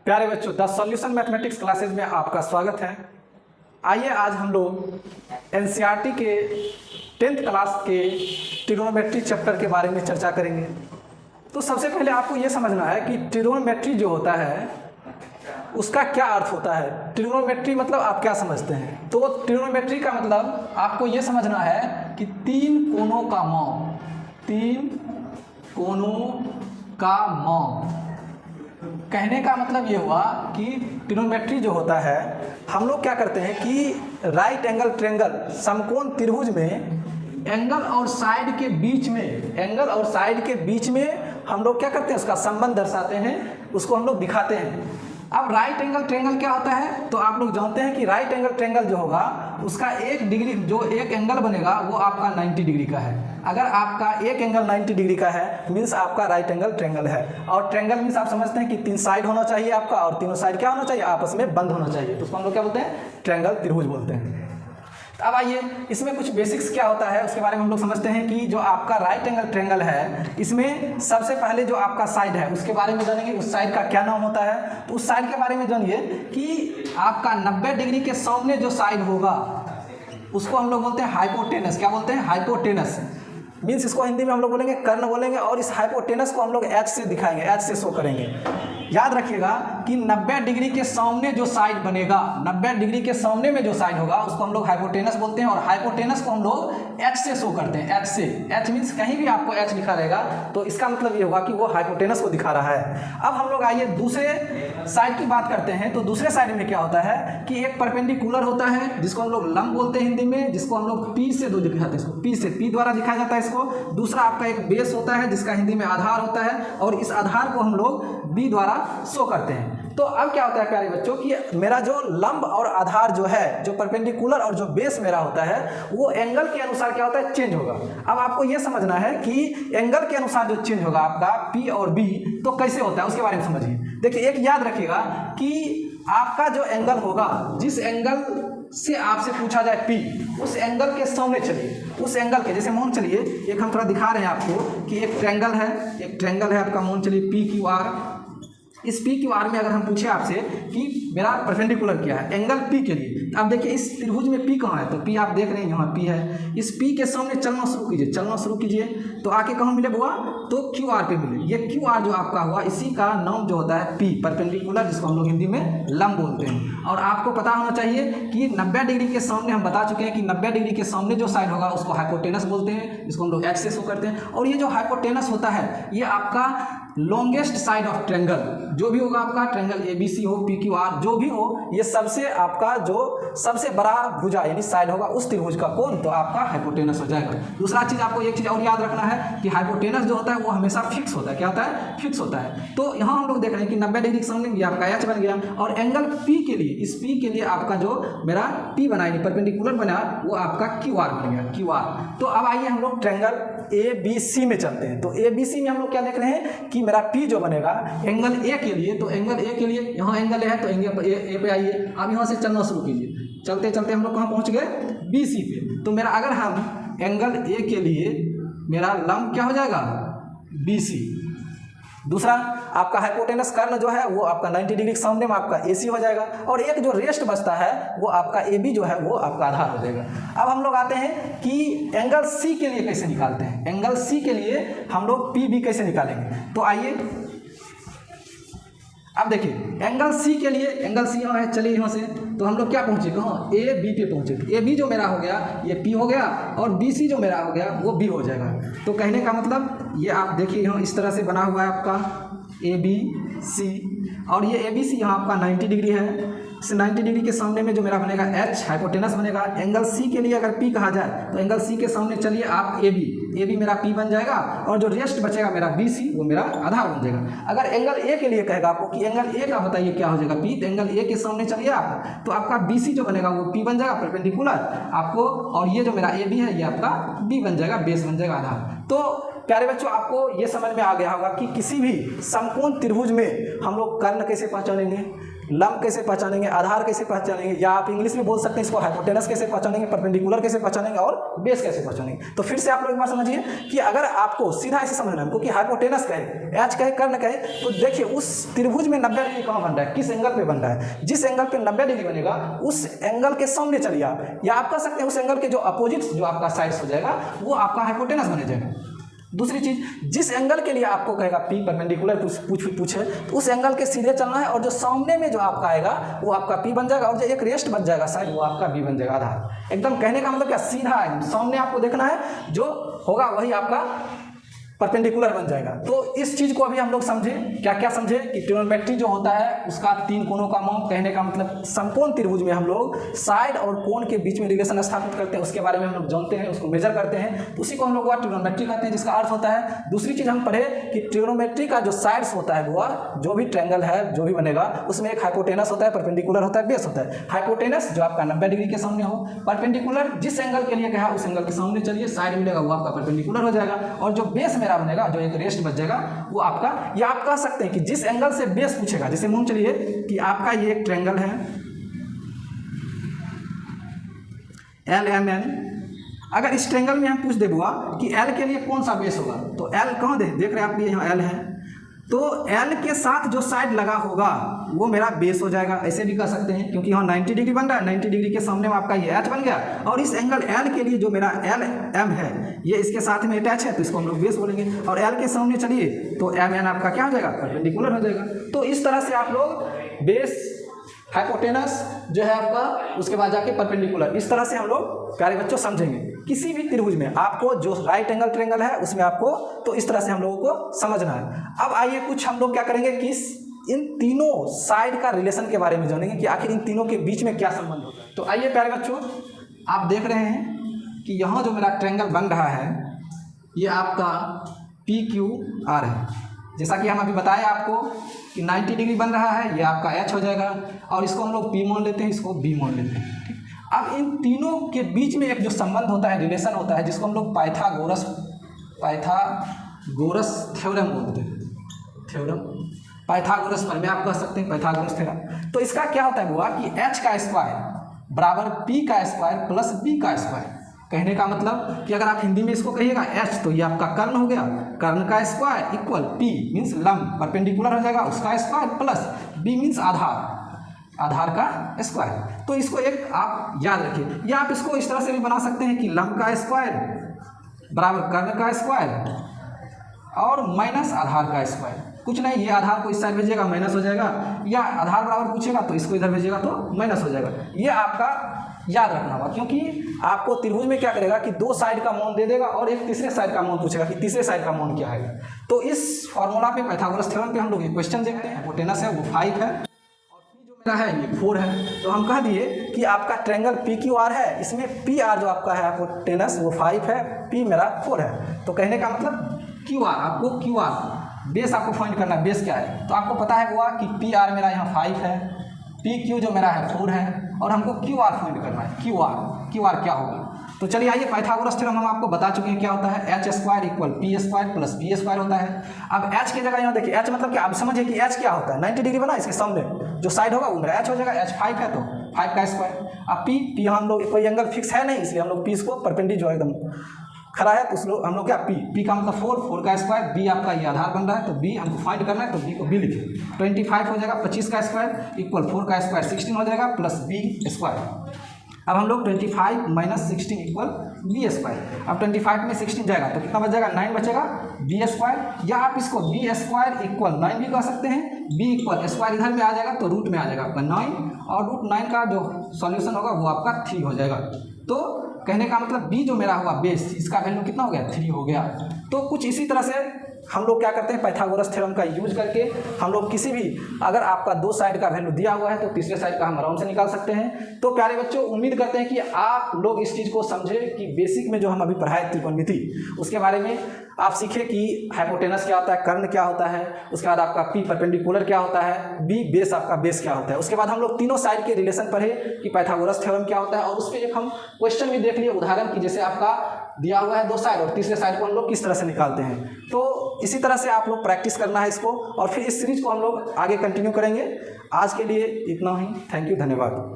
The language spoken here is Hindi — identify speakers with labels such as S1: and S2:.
S1: प्यारे बच्चों, द सॉल्यूशन मैथमेटिक्स क्लासेज में आपका स्वागत है। आइए आज हम लोग एनसीईआरटी के 10th क्लास के ट्रिग्नोमेट्री चैप्टर के बारे में चर्चा करेंगे। तो सबसे पहले आपको ये समझना है कि ट्रिग्नोमेट्री जो होता है उसका क्या अर्थ होता है। ट्रिग्नोमेट्री मतलब आप क्या समझते हैं? तो ट्रिग्नोमेट्री का मतलब आपको ये समझना है कि तीन कोणों का मान। कहने का मतलब ये हुआ कि ट्रिग्नोमेट्री जो होता है, हम लोग क्या करते हैं कि राइट एंगल ट्रायंगल समकोण त्रिभुज में एंगल और साइड के बीच में हम लोग क्या करते हैं, उसका संबंध दर्शाते हैं, उसको हम लोग दिखाते हैं। अब राइट एंगल ट्रायंगल क्या होता है, तो आप लोग जानते हैं कि राइट एंगल ट्रायंगल जो होगा उसका एक डिग्री, जो एक एंगल बनेगा वो आपका 90 डिग्री का है। अगर आपका एक एंगल 90 डिग्री का है मीन्स आपका राइट एंगल ट्रायंगल है। और ट्रायंगल मीन्स आप समझते हैं कि 3 साइड होना चाहिए आपका, और तीनों साइड क्या होना चाहिए, आपस में बंद होना चाहिए। तो उसको हम लोग क्या बोलते हैं, ट्रायंगल त्रिभुज बोलते हैं। अब आइए इसमें कुछ बेसिक्स क्या होता है उसके बारे में हम लोग समझते हैं कि जो आपका राइट एंगल ट्रायंगल है इसमें सबसे पहले जो आपका साइड है उसके बारे में जानेंगे, उस साइड का क्या नाम होता है। तो उस साइड के बारे में जानिए कि आपका 90 डिग्री के सामने जो साइड होगा उसको हम लोग बोलते हैं हाइपोटेनस। क्या बोलते हैं? हाइपोटेनस। मीन्स इसको हिंदी में हम लोग बोलेंगे कर्ण बोलेंगे, और इस हाइपोटेनस को हम लोग एच से दिखाएंगे, एच से शो करेंगे। याद रखिएगा कि 90 डिग्री के सामने जो साइड बनेगा, 90 डिग्री के सामने में जो साइड होगा उसको हम लोग हाइपोटेनस बोलते हैं, और हाइपोटेनस को हम लोग एच से शो करते हैं, एच से। एच मीन्स कहीं भी आपको एच लिखा रहेगा तो इसका मतलब ये होगा कि वो हाइपोटेनस को दिखा रहा है। अब हम लोग आइए दूसरे साइड की बात करते हैं। तो दूसरे साइड में क्या होता है कि एक परपेंडिकुलर होता है जिसको हम लोग लंब बोलते हैं हिंदी में, जिसको हम लोग पी से दिखाते हैं, इसको पी से, पी द्वारा दिखाया जाता है इसको। दूसरा आपका एक बेस होता है जिसका हिंदी में आधार होता है, और इस आधार को हम लोग बी द्वारा शो करते हैं। तो अब क्या होता है प्यारे बच्चों कि मेरा जो लंब और आधार जो है, जो परपेंडिकुलर और जो बेस मेरा होता है, वो एंगल के अनुसार क्या होता है, चेंज होगा। अब आपको ये समझना है कि एंगल के अनुसार जो चेंज होगा आपका पी और बी, तो कैसे होता है उसके बारे में समझिए। देखिए, एक याद रखिएगा कि आपका जो एंगल होगा, जिस एंगल से आपसे पूछा जाए पी, उस एंगल के सामने चलिए, उस एंगल के, जैसे मान चलिए एक हम थोड़ा दिखा रहे हैं आपको कि एक ट्रायंगल है, आपका मान चलिए पी क्यू आर। इस पी क्यू आर में अगर हम पूछे आपसे कि मेरा परपेंडिकुलर क्या है एंगल पी के लिए, अब देखिए इस त्रिभुज में पी कहाँ है, तो पी आप देख रहे हैं यहाँ पी है। इस पी के सामने चलना शुरू कीजिए, तो आके कहाँ मिले बुआ, तो क्यू आर पे मिले। ये क्यू आर जो आपका हुआ, इसी का नाम जो होता है पी, परपेंडिकुलर, जिसको हम लोग हिंदी में लंब बोलते हैं। और आपको पता होना चाहिए कि 90 डिग्री के सामने, हम बता चुके हैं कि 90 डिग्री के सामने जो साइड होगा उसको हाइपोटेनस बोलते हैं, जिसको हम लोग एच से शो करते हैं। और ये जो हाइपोटेनस होता है ये आपका लॉन्गेस्ट साइड ऑफ ट्रायंगल, जो भी होगा आपका ट्रायंगल ABC हो, PQR जो भी हो, ये सबसे आपका जो सबसे बड़ा भुजा यानी साइड होगा उस त्रिभुज का कोण, तो आपका हाइपोटेनस हो जाएगा। दूसरा चीज आपको एक चीज और याद रखना है कि हाइपोटेनस जो होता है वो हमेशा फिक्स होता है। क्या होता है? फिक्स होता है। तो यहाँ हम लोग देख रहे हैं कि 90 डिग्री के सामने ये आपका एच बन गया, और एंगल P के लिए, इस P के लिए आपका जो मेरा P बना यानी परपेंडिकुलर बना, वो आपका QR बन गया, QR। तो अब आइए हम लोग ट्रायंगल ABC में चलते हैं। तो ABC में हम लोग क्या देख रहे हैं कि मेरा P जो बनेगा एंगल A के लिए, तो एंगल A के लिए यहाँ एंगल A है तो एंगल A पे आइए। अब यहाँ से चलना शुरू कीजिए, चलते चलते हम लोग कहाँ पहुँच गए, BC पे। तो मेरा अगर हम एंगल A के लिए मेरा लंब क्या हो जाएगा, BC। दूसरा आपका हाइपोटेनस कर्ण जो है वो आपका 90 डिग्री के सामने में आपका AC हो जाएगा, और एक जो रेस्ट बचता है वो आपका AB जो है वो आपका आधार हो जाएगा। अब हम लोग आते हैं कि एंगल C के लिए कैसे निकालते हैं। एंगल C के लिए हम लोग PB कैसे निकालेंगे, तो आइए अब देखिए एंगल C के लिए, एंगल C यहाँ है, चलिए यहाँ से तो हम लोग क्या पहुँचे, कहाँ, AB पे पहुँचे। तो AB जो मेरा हो गया ये P हो गया, और BC जो मेरा हो गया वो B हो जाएगा। तो कहने का मतलब ये आप देखिए यहाँ इस तरह से बना हुआ है आपका ABC, और ये ABC यहाँ आपका 90 डिग्री है। इस 90 डिग्री के सामने में जो मेरा बनेगा H हाइपोटेनस बनेगा। एंगल C के लिए अगर P कहा जाए तो एंगल C के सामने चलिए आप AB मेरा P बन जाएगा, और जो रेस्ट बचेगा मेरा BC वो मेरा आधार बन जाएगा। अगर एंगल A के लिए कहेगा आपको कि एंगल A का बताइए क्या हो जाएगा P, तो एंगल A के सामने चलिए आप, तो आपका BC जो बनेगा वो P बन जाएगा परपेंडिकुलर आपको, और ये जो मेरा AB है ये आपका B बन जाएगा, बेस बन जाएगा, आधार। तो प्यारे बच्चों आपको ये समझ में आ गया होगा कि किसी भी समकोण त्रिभुज में हम लोग कर्ण कैसे पहचानेंगे, लंब कैसे पहचानेंगे, आधार कैसे पहचानेंगे, या आप इंग्लिश में बोल सकते हैं इसको हाइपोटेनस कैसे पहचानेंगे, परपेंडिकुलर कैसे पहचानेंगे और बेस कैसे पहचानेंगे। तो फिर से आप लोग एक बार समझिए कि अगर आपको सीधा ऐसे समझना है हमको कि हाइपोटेनस कहे, एच कहे, कर्ण कहे, तो देखिए उस त्रिभुज में 90 डिग्री कहाँ बन रहा है, किस एंगल पे बन रहा है। जिस एंगल पे 90 डिग्री बनेगा उस एंगल के सामने चलिए आप, या आप कह सकते हैं उस एंगल के जो अपोजिट जो आपका साइड्स हो जाएगा वो आपका हाइपोटेनस बने जाएगा। दूसरी चीज, जिस एंगल के लिए आपको कहेगा पी परपेंडिकुलर पूछे तो उस एंगल के सीधे चलना है, और जो सामने में जो आपका आएगा वो आपका पी बन जाएगा, और जो एक रेस्ट बन जाएगा साइड वो आपका बी बन जाएगा, आधार। एकदम कहने का मतलब क्या, सीधा है, सामने आपको देखना है, जो होगा वही आपका परपेंडिकुलर बन जाएगा। तो इस चीज को अभी हम लोग समझे, क्या क्या समझे कि ट्रिग्नोमेट्री जो होता है उसका 3 कोणों का माप, कहने का मतलब समकोण त्रिभुज में हम लोग साइड और कोण के बीच में रिलेशन स्थापित करते हैं, उसके बारे में हम लोग जानते हैं, उसको मेजर करते हैं, तो उसी को हम लोग ट्रिग्नोमेट्री कहते हैं, जिसका अर्थ होता है। दूसरी चीज हम पढ़े कि ट्रिग्नोमेट्री का जो साइड्स होता है वो जो भी ट्रायंगल है जो भी बनेगा उसमें एक हाइपोटेनस होता है, परपेंडिकुलर होता है, बेस होता है। हाइपोटेनस जो आपका 90 डिग्री के सामने हो, परपेंडिकुलर जिस एंगल के लिए कहा उस एंगल के सामने चलिए, साइड मिलेगा वो आपका परपेंडिकुलर हो जाएगा, और जो बेस मेरा बनेगा जो एक रेस्ट बच जाएगा वो आपका, या आप कह सकते हैं कि जिस एंगल से बेस पूछेगा, जैसे मान चलिए कि आपका ये एक ट्रायंगल है LMN, अगर इस ट्रायंगल में हम पूछ दे बुआ कि L के लिए कौन सा बेस होगा, तो L कहाँ देख रहे हैं आप, ये यहाँ L है, तो L के साथ जो साइड लगा होगा वो मेरा बेस हो जाएगा, ऐसे भी कह सकते हैं, क्योंकि यहाँ 90 डिग्री बन रहा है, 90 डिग्री के सामने में आपका ये H बन गया, और इस एंगल L के लिए जो मेरा LM है ये इसके साथ में अटैच है, तो इसको हम लोग बेस बोलेंगे, और L के सामने चलिए तो MN आपका क्या हो जाएगा, परपेंडिकुलर हो जाएगा। तो इस तरह से आप लोग बेस, हाइपोटेनस जो है आपका, उसके बाद जाके परपेंडिकुलर, इस तरह से हम लोग प्यारे बच्चों समझेंगे। किसी भी त्रिभुज में आपको जो राइट एंगल ट्रायंगल है उसमें आपको, तो इस तरह से हम लोगों को समझना है। अब आइए कुछ हम लोग क्या करेंगे कि इन तीनों साइड का रिलेशन के बारे में जानेंगे कि आखिर इन तीनों के बीच में क्या संबंध होता है। तो आइए प्यारे बच्चों, आप देख रहे हैं कि यहाँ जो मेरा ट्रायंगल बन रहा है ये आपका PQR है, जैसा कि हम अभी बताया आपको कि 90 डिग्री बन रहा है, ये आपका H हो जाएगा, और इसको हम लोग P मान लेते हैं, इसको B मान लेते हैं, ठीक। अब इन तीनों के बीच में एक जो संबंध होता है, रिलेशन होता है, जिसको हम लोग पाइथागोरस थ्योरम बोलते हैं, थ्योरम पाइथागोरस पर में आप कह सकते हैं पाइथागोरस थ्योरम। तो इसका क्या होता है हुआ कि H का स्क्वायर बराबर P का स्क्वायर प्लस B का स्क्वायर, कहने का मतलब कि अगर आप हिंदी में इसको कहिएगा H तो ये आपका कर्ण हो गया, कर्ण का स्क्वायर इक्वल P मीन्स लंब परपेंडिकुलर हो जाएगा उसका स्क्वायर, प्लस B मीन्स आधार का स्क्वायर। तो इसको एक आप याद रखिए, या आप इसको इस तरह से भी बना सकते हैं कि लंब का स्क्वायर बराबर कर्ण का स्क्वायर और माइनस आधार का स्क्वायर। कुछ नहीं, ये आधार को इस साइड भेजिएगा माइनस हो जाएगा, या आधार बराबर पूछेगा तो इसको इधर भेजिएगा तो माइनस हो जाएगा। ये आपका याद रखना होगा, क्योंकि आपको त्रिभुज में क्या करेगा कि 2 साइड का मान दे देगा और एक तीसरे साइड का मान पूछेगा कि तीसरे साइड का मान क्या है। तो इस फॉर्मूला पे पाइथागोरस थ्योरम पे हम लोग ये क्वेश्चन देखते हैं। हाइपोटेनस है वो 5 है और P जो मेरा है ये 4 है, तो हम कह दिए कि आपका ट्रायंगल PQR है, इसमें PR जो आपका है हाइपोटेनस वो 5 है, P मेरा 4 है। तो कहने का मतलब QR, आपको QR बेस आपको फाइंड करना है, बेस क्या है। तो आपको पता है हुआ कि PR मेरा यहाँ 5 है, PQ जो मेरा है 4 है, और हमको QR फाइंड करना है। QR क्या होगा, तो चलिए आइए पाइथागोरस थ्योरम हम आपको बता चुके हैं क्या होता है। H square equal P square plus B square होता है। अब H की जगह यहाँ देखिए, H मतलब क्या, आप समझिए कि H क्या होता है, 90 डिग्री बना, इसके सामने जो साइड होगा वो मेरा H हो जाएगा, H 5 है तो 5 का स्क्वायर। अब P हम लोग कोई एंगल फिक्स है नहीं, इसलिए हम लोग P को परपेंडिकुलर जो एकदम खड़ा है तो उसको हम लोग क्या P का मतलब 4 का स्क्वायर, B आपका ये आधार बन रहा है तो B हमको फाइंड करना है, तो B को B लिखिए। 25 हो जाएगा 25 का स्क्वायर इक्वल 4 का स्क्वायर 16 हो जाएगा प्लस B स्क्वायर। अब हम लोग 25 माइनस 16 इक्वल B स्क्वायर। अब 25 में 16 जाएगा तो कितना बच जाएगा, 9 बचेगा B स्क्वायर, या आप इसको B स्क्वायर इक्वल 9 भी कह सकते हैं। B इक्वल स्क्वायर इधर में आ जाएगा तो रूट में आ जाएगा आपका 9, और रूट 9 का जो सॉल्यूशन होगा वो आपका 3 हो जाएगा। तो कहने का मतलब B जो मेरा हुआ बेस, इसका वैल्यू कितना हो गया, 3 हो गया। तो कुछ इसी तरह से हम लोग क्या करते हैं, पाइथागोरस थ्योरम का यूज करके हम लोग किसी भी, अगर आपका 2 साइड का वैल्यू दिया हुआ है तो तीसरे साइड का हम आराम से निकाल सकते हैं। तो प्यारे बच्चों, उम्मीद करते हैं कि आप लोग इस चीज़ को समझे कि बेसिक में जो हम अभी पढ़ाए त्रिकोणमिति उसके बारे में आप सीखे कि हाइपोटेनस क्या होता है, कर्ण क्या होता है, उसके बाद आपका P परपेंडिकुलर क्या होता है, B बेस आपका बेस क्या होता है। उसके बाद हम लोग तीनों साइड के रिलेशन पढ़े कि पाइथागोरस थ्योरम क्या होता है, और उस पर एक हम क्वेश्चन भी देख लिए उदाहरण की, जैसे आपका दिया हुआ है 2 साइड और तीसरे साइड को हम लोग किस तरह से निकालते हैं। तो इसी तरह से आप लोग प्रैक्टिस करना है इसको, और फिर इस सीरीज को हम लोग आगे कंटिन्यू करेंगे। आज के लिए इतना ही। थैंक यू, धन्यवाद।